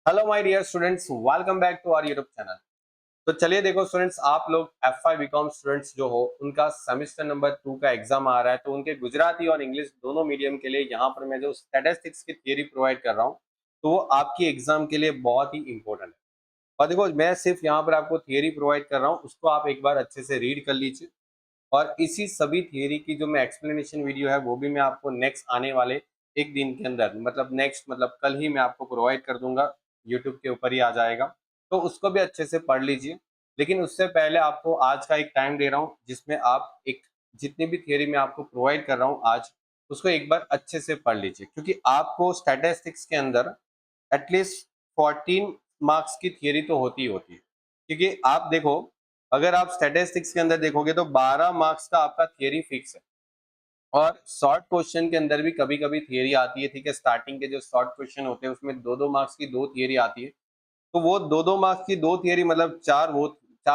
Hello my dear students, welcome back to our YouTube channel. तो चलिए देखो students, आप लोग F5 बीकॉम स्टूडेंट्स जो हो उनका सेमेस्टर नंबर 2 का एग्जाम आ रहा है। तो उनके गुजराती और इंग्लिश दोनों मीडियम के लिए यहाँ पर मैं जो स्टैटिस्टिक्स की थियरी प्रोवाइड कर रहा हूँ, तो वो आपकी एग्जाम के लिए बहुत ही इंपॉर्टेंट है। और देखो, मैं सिर्फ यहाँ पर आपको थियरी प्रोवाइड कर रहा हूँ, उसको आप एक बार अच्छे से रीड कर लीजिए। और इसी सभी थियरी की जो मैं एक्सप्लेनेशन वीडियो है वो भी मैं आपको नेक्स्ट आने वाले एक दिन के अंदर, मतलब नेक्स्ट मतलब कल ही मैं आपको प्रोवाइड कर दूंगा। यूट्यूब के ऊपर ही आ जाएगा, तो उसको भी अच्छे से पढ़ लीजिए। लेकिन उससे पहले आपको आज का एक टाइम दे रहा हूँ जिसमें आप एक जितनी भी थियरी मैं आपको प्रोवाइड कर रहा हूँ आज, उसको एक बार अच्छे से पढ़ लीजिए, क्योंकि आपको स्टैटिस्टिक्स के अंदर एटलीस्ट 14 मार्क्स की थियरी तो होती ही होती है। क्योंकि आप देखो, अगर आप स्टैटिस्टिक्स के अंदर देखोगे तो 12 मार्क्स का आपका थियरी फिक्स है। और शॉर्ट क्वेश्चन के अंदर भी कभी कभी थियरी आती है, ठीक है। स्टार्टिंग के जो शॉर्ट क्वेश्चन होते हैं उसमें दो दो मार्क्स की दो थियरी आती है। तो वो दो दो मार्क्स की दो थियरी मतलब चार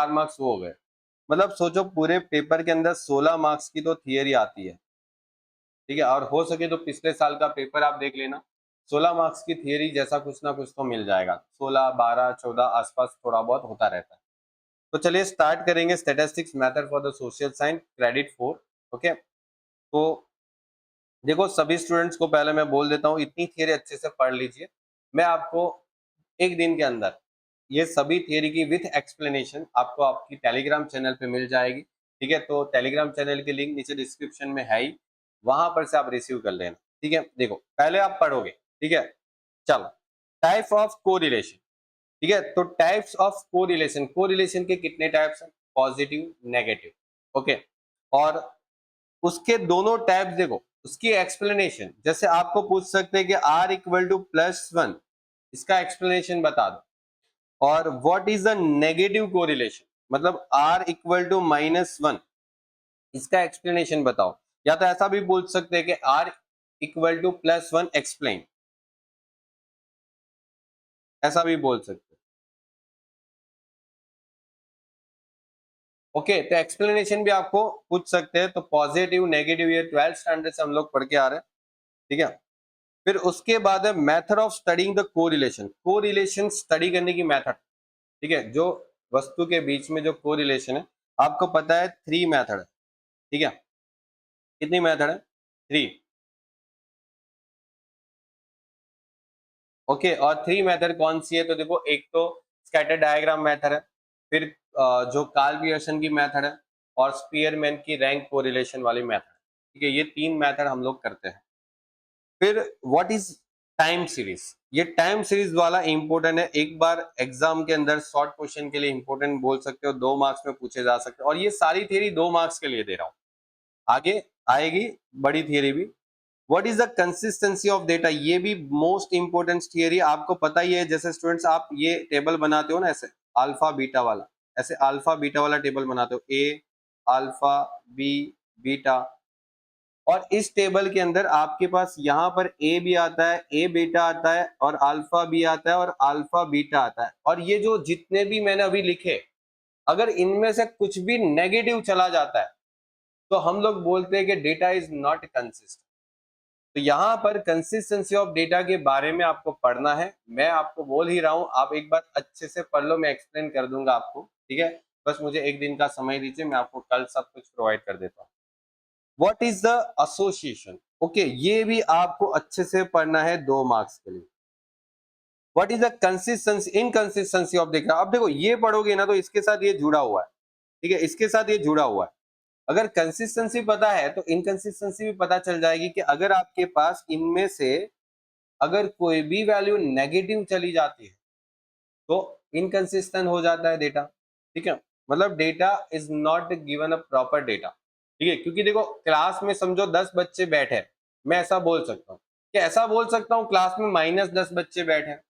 मार्क्स वो हो गए। मतलब सोचो, पूरे पेपर के अंदर 16 मार्क्स की तो थियरी आती है, ठीक है। और हो सके तो पिछले साल का पेपर आप देख लेना, 16 मार्क्स की थियरी जैसा कुछ ना कुछ तो मिल जाएगा। 16 12 14 आसपास थोड़ा बहुत होता रहता है। तो चलिए स्टार्ट करेंगे। Statistics method for the social science credit 4। Okay, तो देखो सभी स्टूडेंट्स को पहले मैं बोल देता हूँ, इतनी थियरी अच्छे से पढ़ लीजिए। मैं आपको एक दिन के अंदर ये सभी थियरी की विथ एक्सप्लेनेशन आपको आपकी टेलीग्राम चैनल पे मिल जाएगी, ठीक है। तो टेलीग्राम चैनल की लिंक नीचे डिस्क्रिप्शन में है ही, वहां पर से आप रिसीव कर लेना, ठीक है। देखो पहले आप पढ़ोगे, ठीक है। चलो, टाइप ऑफ कोरिलेशन, ठीक है। तो टाइप्स ऑफ कोरिलेशन, कोरिलेशन के कितने टाइप्स हैं? Positive, negative, okay. और उसके दोनों टाइप्स देखो, उसकी एक्सप्लेनेशन जैसे आपको पूछ सकते हैं कि आर इक्वल टू +1, इसका एक्सप्लेनेशन बता दो। और what is the negative correlation, मतलब आर इक्वल टू -1, इसका एक्सप्लेनेशन बताओ। या तो ऐसा भी पूछ सकते हैं कि आर इक्वल टू +1 एक्सप्लेन, ऐसा भी बोल सकते हैं। ओके, तो एक्सप्लेनेशन भी आपको पूछ सकते हैं। तो पॉजिटिव नेगेटिव ये 12th स्टैंडर्ड से हम लोग पढ़ के आ रहे हैं, ठीक है। फिर उसके बाद है method of studying the correlation, correlation study करने की मेथड, ठीक है। जो वस्तु के बीच में जो कोरिलेशन है, आपको पता है 3 मेथड है, ठीक है। कितनी मेथड है? 3। ओके, और 3 मेथड कौन सी है? तो देखो, एक तो स्कैटर डायग्राम मेथड है, फिर जो कार्ल पियर्सन की मेथड है, और स्पीयरमैन की रैंक कोरिलेशन वाली मेथड, ठीक है। ये 3 मेथड हम लोग करते हैं। फिर व्हाट इज टाइम सीरीज, ये टाइम सीरीज वाला इंपॉर्टेंट है। एक बार एग्जाम के अंदर शॉर्ट क्वेश्चन के लिए इंपॉर्टेंट बोल सकते हो, 2 मार्क्स में पूछे जा सकते हैं। और ये सारी थियरी 2 मार्क्स के लिए दे रहा हूँ, आगे आएगी बड़ी थियरी भी। What is the consistency of data, ये भी मोस्ट इंपोर्टेंट थियरी, आपको पता ही है। जैसे स्टूडेंट्स आप ये टेबल बनाते हो ना, ऐसे अल्फा बीटा वाला, ऐसे अल्फा बीटा वाला टेबल बनाते हो, ए अल्फा बी बीटा। और इस टेबल के अंदर आपके पास यहाँ पर ए भी आता है, ए बीटा आता है, और अल्फा बी आता है, और अल्फा बीटा आता है। और ये जो जितने भी मैंने अभी लिखे, अगर इनमें से कुछ भी नेगेटिव चला जाता है तो हम लोग बोलते हैं कि डेटा इज नॉट कंसिस्टेंट। तो यहाँ पर कंसिस्टेंसी ऑफ डेटा के बारे में आपको पढ़ना है। मैं आपको बोल ही रहा हूँ, आप एक बार अच्छे से पढ़ लो, मैं एक्सप्लेन कर दूंगा आपको, ठीक है। बस मुझे एक दिन का समय दीजिए, मैं आपको कल सब कुछ प्रोवाइड कर देता हूँ। What is the association, okay, ये भी आपको अच्छे से पढ़ना है 2 मार्क्स के लिए। What is the consistency, inconsistency of data, अब देखो ये पढ़ोगे ना तो इसके साथ ये जुड़ा हुआ है, ठीक है। इसके साथ ये जुड़ा हुआ है। अगर कंसिस्टेंसी पता है तो इनकंसिस्टेंसी भी पता चल जाएगी, कि अगर आपके पास इनमें से अगर कोई भी वैल्यू नेगेटिव चली जाती है तो इनकंसिस्टेंट हो जाता है डेटा, ठीक है। मतलब data is not given a proper data, ठीक है। क्योंकि देखो, क्लास में समझो 10 बच्चे बैठे हैं, मैं ऐसा बोल सकता हूँ, कि ऐसा बोल सकता हूँ क्लास में -10 बच्चे बैठे हैं?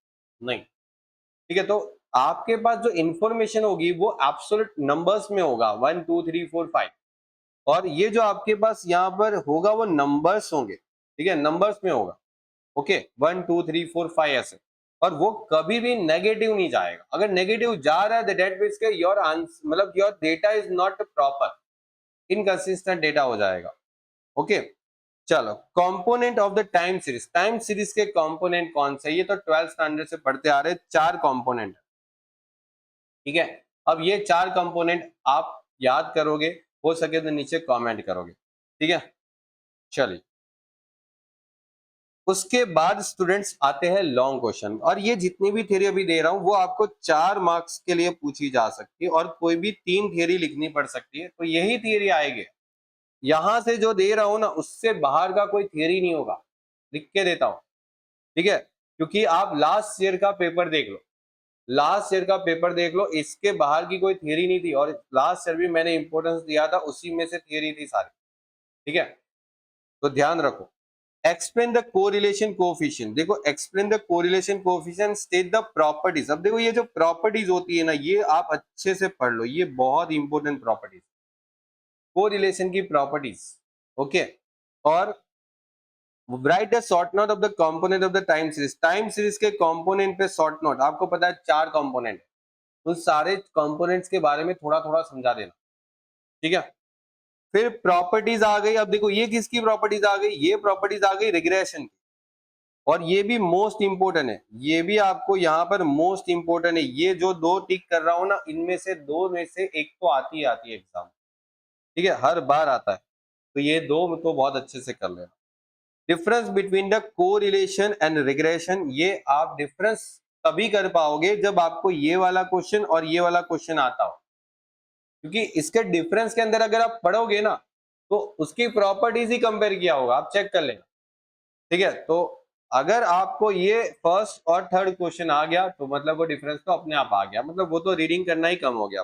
नहीं, ठीक है। तो आपके पास जो इंफॉर्मेशन होगी वो एब्सोल्यूट नंबर्स में होगा, 1 2 3 4 5। और ये जो आपके पास यहाँ पर होगा वो नंबर्स होंगे, ठीक है, नंबर्स में होगा। ओके, 1 2 3 4 5 ऐसे। और वो कभी भी नेगेटिव नहीं जाएगा। अगर नेगेटिव जा रहा है दैट मींस के योर आंसर, मतलब your data is not proper, inconsistent data हो जाएगा। ओके, चलो, component of the time series के कंपोनेंट कौन से? ये तो 12th स्टैंडर्ड से पढ़ते आ रहे, 4 कंपोनेंट, ठीक है। अब ये 4 कंपोनेंट आप याद करोगे, हो सके तो नीचे कमेंट करोगे, ठीक है। चलिए, उसके बाद स्टूडेंट्स आते हैं लॉन्ग क्वेश्चन, और ये जितनी भी थ्योरी अभी दे रहा हूं वो आपको 4 मार्क्स के लिए पूछी जा सकती है, और कोई भी 3 थ्योरी लिखनी पड़ सकती है, तो यही थ्योरी आएगी। यहां से जो दे रहा हूं ना, उससे बाहर का कोई थ्योरी नहीं होगा, लिख के देता हूं, ठीक है। क्योंकि आप लास्ट ईयर का पेपर देख लो, लास्ट ईयर का पेपर देख लो, इसके बाहर की कोई थ्योरी नहीं थी, और लास्ट ईयर भी मैंने इंपॉर्टेंस दिया था, उसी में से थ्योरी थी सारी, ठीक है। तो ध्यान रखो, एक्सप्लेन द कोरिलेशन कोएफिशिएंट। देखो, explain the correlation coefficient, state the properties. अब देखो, ये जो प्रॉपर्टीज होती है ना, ये आप अच्छे से पढ़ लो, ये बहुत इंपॉर्टेंट प्रॉपर्टीज, कोरिलेशन की प्रॉपर्टीज, ओके। और right the short note of the component of the time series. Time series के कंपोनेंट पे शॉर्ट नोट, आपको पता है 4 कंपोनेंट, उन सारे कंपोनेंट्स के बारे में थोड़ा थोड़ा समझा देना, ठीक है। फिर प्रॉपर्टीज आ गई। अब देखो, ये किसकी प्रॉपर्टीज आ गई? ये प्रॉपर्टीज आ गई रिग्रेशन की, और ये भी मोस्ट इंपोर्टेंट है, ये भी आपको यहाँ पर मोस्ट इंपोर्टेंट है। ये जो 2 टिक कर रहा हूं ना, इनमें से 2 में से एक तो आती है एग्जाम, ठीक है, हर बार आता है, तो ये 2 तो बहुत अच्छे से कर लेना। Difference between the correlation and regression, ये आप डिफरेंस तभी कर पाओगे जब आपको ये वाला क्वेश्चन और ये वाला क्वेश्चन आता हो, क्योंकि इसके डिफरेंस के अंदर अगर आप पढ़ोगे ना, तो उसकी प्रॉपर्टीज ही कंपेयर किया होगा, आप चेक कर लेना, ठीक है। तो अगर आपको ये फर्स्ट और थर्ड क्वेश्चन आ गया, तो मतलब वो डिफरेंस तो अपने आप आ गया, मतलब वो तो रीडिंग करना ही कम हो गया।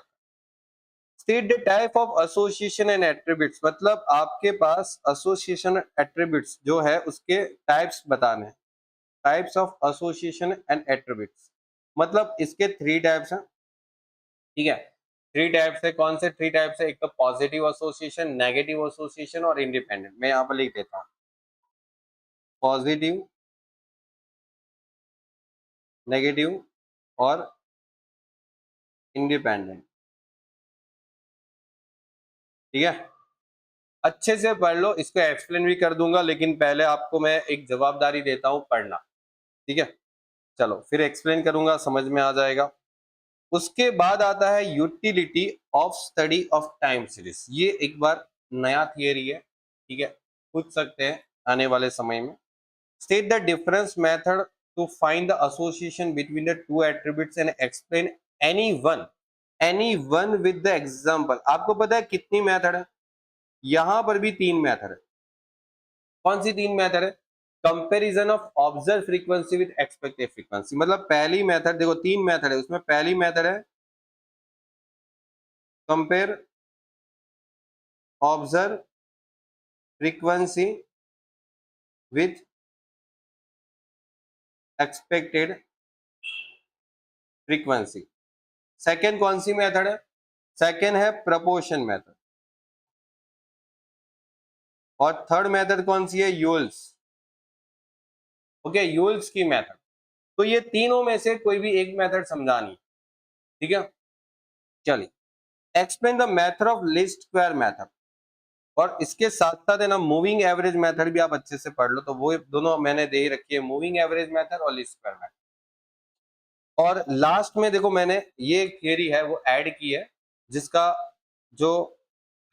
State the type of association and attributes, मतलब आपके पास एसोसिएशन एट्रीब्यूट्स जो है उसके टाइप्स बताने हैं। Types of association and attributes, मतलब इसके 3 टाइप्स हैं, ठीक है। 3 टाइप्स है, कौन से 3 टाइप्स है? एक तो पॉजिटिव एसोसिएशन, नेगेटिव एसोसिएशन और इंडिपेंडेंट। मैं यहाँ पर लिख देता हूँ, पॉजिटिव, नेगेटिव और इंडिपेंडेंट, ठीक है। अच्छे से पढ़ लो, इसको एक्सप्लेन भी कर दूंगा, लेकिन पहले आपको मैं एक जवाबदारी देता हूँ, पढ़ना, ठीक है। चलो, फिर एक्सप्लेन करूंगा, समझ में आ जाएगा। उसके बाद आता है utility of study of time series. ये एक बार नया थियरी है, ठीक है, पूछ सकते हैं आने वाले समय में। State the difference method to find the association between the 2 attributes and explain any one with the example. आपको पता है कितनी मेथड है? यहां पर भी 3 मेथड है। कौन सी 3 मेथड है? Comparison of observe frequency with expected frequency. मतलब पहली मेथड, देखो 3 मेथड है, उसमें पहली मेथड है compare observe frequency with expected frequency. Second कौन सी मेथड है? सेकेंड है प्रोपोर्शन मेथड। और थर्ड मेथड कौन सी है? यूल्स, ओके, यूल्स की मेथड। तो ये तीनों में से कोई भी एक मेथड समझानी, ठीक है। चलिए, explain the method of least square method, और इसके साथ साथ है ना मूविंग एवरेज मेथड भी आप अच्छे से पढ़ लो। तो वो दोनों मैंने दे ही रखी है, मूविंग एवरेज मेथड और लीस्ट स्क्वायर मेथड। और लास्ट में देखो, मैंने ये थियरी है वो ऐड की है, जिसका जो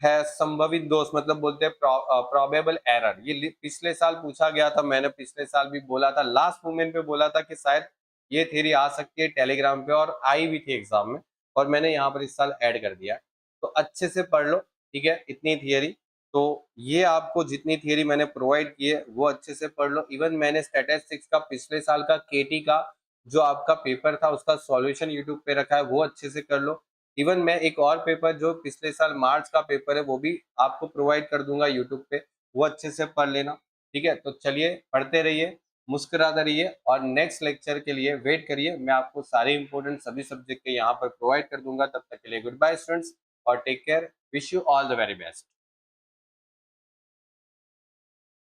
है संभावित दोष, मतलब बोलते हैं प्रोबेबल एरर। ये पिछले साल पूछा गया था, मैंने पिछले साल भी बोला था, लास्ट मोमेंट पे बोला था कि शायद ये थियरी आ सकती है टेलीग्राम पे, और आई भी थी एग्जाम में, और मैंने यहाँ पर इस साल ऐड कर दिया। तो अच्छे से पढ़ लो, ठीक है, इतनी थियरी। तो ये आपको जितनी थियरी मैंने प्रोवाइड की है वो अच्छे से पढ़ लो। इवन मैंने स्टैटिस्टिक्स का पिछले साल का केटी का जो आपका पेपर था उसका सॉल्यूशन यूट्यूब पे रखा है, वो अच्छे से कर लो। इवन मैं एक और पेपर जो पिछले साल मार्च का पेपर है वो भी आपको प्रोवाइड कर दूंगा यूट्यूब पे, वो अच्छे से पढ़ लेना, ठीक है। तो चलिए, पढ़ते रहिए, मुस्कुराते रहिए, और नेक्स्ट लेक्चर के लिए वेट करिए। मैं आपको सारे इंपॉर्टेंट सभी सब्जेक्ट के यहाँ पर प्रोवाइड कर दूंगा। तब तक के लिए गुड बाय स्टूडेंट्स, और take care, wish you all the very best.